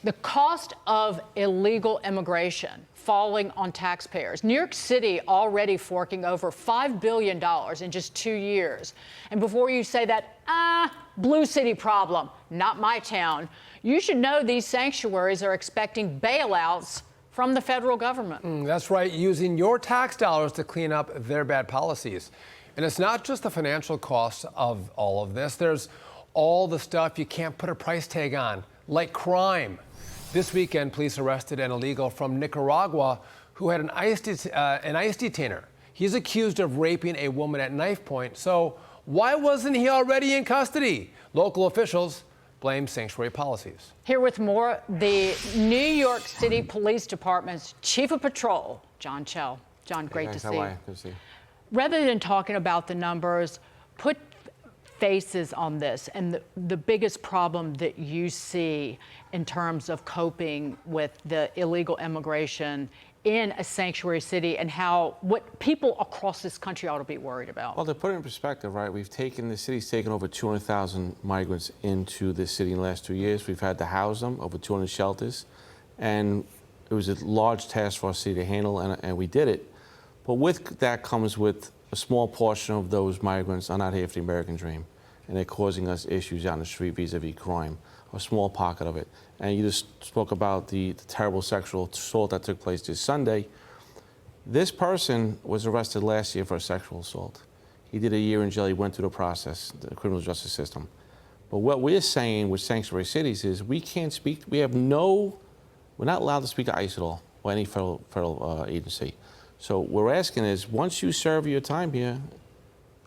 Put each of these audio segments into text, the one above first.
The cost of illegal immigration falling on taxpayers. New York City already forking over $5 billion in just 2 years. And before you say that, blue city problem, not my town, you should know these sanctuaries are expecting bailouts from the federal government. That's right, using your tax dollars to clean up their bad policies. And it's not just the financial cost of all of this. There's all the stuff you can't put a price tag on, like crime. This weekend, police arrested an illegal from Nicaragua who had an ICE detainer. He's accused of raping a woman at knife point. So why wasn't he already in custody? Local officials blame sanctuary policies. Here with more, the New York City Police Department's Chief of Patrol, John Chell. John, great to see you. Good to see you. Rather than talking about the numbers, put faces on this and the biggest problem that you see in terms of coping with the illegal immigration in a sanctuary city and what people across this country ought to be worried about. Well, to put it in perspective, right, the city's taken over 200,000 migrants into the city in the last 2 years. We've had to house them, over 200 shelters, and it was a large task for our city to handle, and we did it. But with that comes with a small portion of those migrants are not here for the American dream, and they're causing us issues out in the street vis-a-vis crime, a small pocket of it. And you just spoke about the terrible sexual assault that took place this Sunday. This person was arrested last year for a sexual assault. He did a year in jail. He went through the process, the criminal justice system. But what we're saying with sanctuary cities is we can't speak, we're not allowed to speak to ICE at all, or any federal agency. So what we're asking is, once you serve your time here,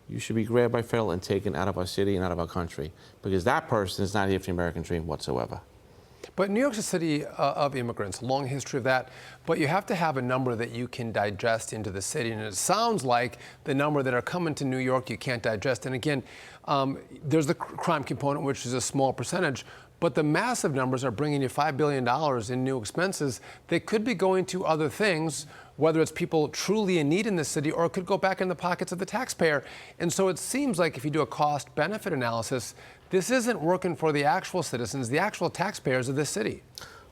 you should be grabbed by federal and taken out of our city and out of our country, because that person is not here for the American dream whatsoever. But New York's a city of immigrants, long history of that, but you have to have a number that you can digest into the city, and it sounds like the number that are coming to New York you can't digest. And again, there's the crime component, which is a small percentage, but the massive numbers are bringing you $5 billion in new expenses that could be going to other things, whether it's people truly in need in this city or it could go back in the pockets of the taxpayer. And so it seems like if you do a cost-benefit analysis, this isn't working for the actual citizens, the actual taxpayers of this city.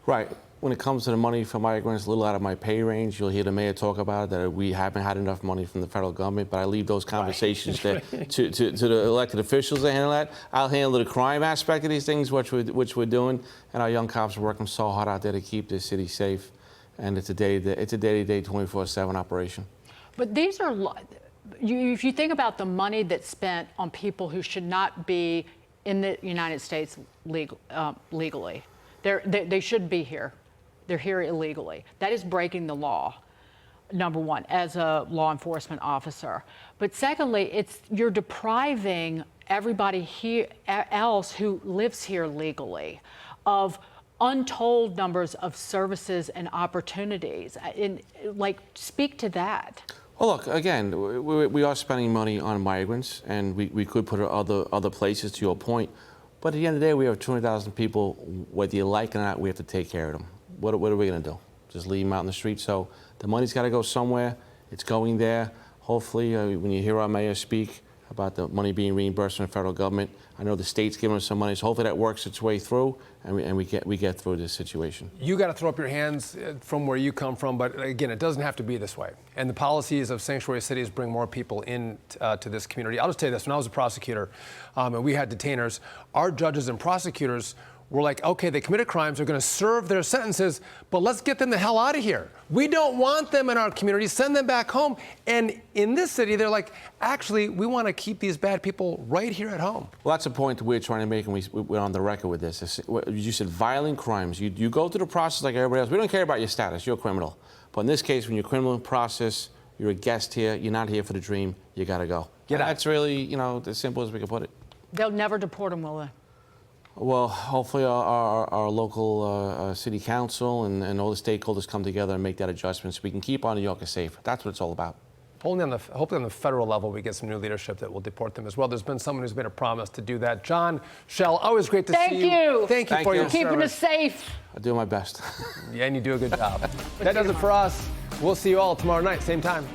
Right. When it comes to the money for migrants, a little out of my pay range. You'll hear the mayor talk about it, that we haven't had enough money from the federal government, but I leave those conversations to the elected officials to handle that. I'll handle the crime aspect of these things, which we're doing, and our young cops are working so hard out there to keep this city safe, and it's a day-to-day, 24/7 operation. But these are, if you think about the money that's spent on people who should not be in the United States legally, they shouldn't be here. They're here illegally. That is breaking the law, number one, as a law enforcement officer. But secondly, you're depriving everybody here else who lives here legally of untold numbers of services and opportunities. Speak to that. Well, look, again, we are spending money on migrants, and we could put it other places, to your point. But at the end of the day, we have 200,000 people. Whether you like it or not, we have to take care of them. What are we going to do? Just leave them out in the street? So the money's got to go somewhere. It's going there. Hopefully, when you hear our mayor speak about the money being reimbursed from the federal government, I know the state's giving us some money, so hopefully that works its way through, and we get through this situation. You got to throw up your hands from where you come from, but again, it doesn't have to be this way. And the policies of sanctuary cities bring more people in to this community. I'll just tell you this: when I was a prosecutor, and we had detainers, our judges and prosecutors were like, okay, they committed crimes, they're going to serve their sentences, but let's get them the hell out of here. We don't want them in our community, send them back home. And in this city, they're like, actually, we want to keep these bad people right here at home. Well, that's a point we're trying to make, and we're on the record with this. You said violent crimes. You go through the process like everybody else. We don't care about your status. You're a criminal. But in this case, when you're criminal process, you're a guest here, you're not here for the dream, you got to go. Get out. That's really, as simple as we can put it. They'll never deport them, will they? Well, hopefully our local city council and all the stakeholders come together and make that adjustment so we can keep our New Yorkers safe. That's what it's all about. Hopefully on the federal level, we get some new leadership that will deport them as well. There's been someone who's made a promise to do that. John Chell, always great to see you. Thank you for your service. Keeping us safe. I do my best. Yeah, and you do a good job. That does it for us. We'll see you all tomorrow night, same time.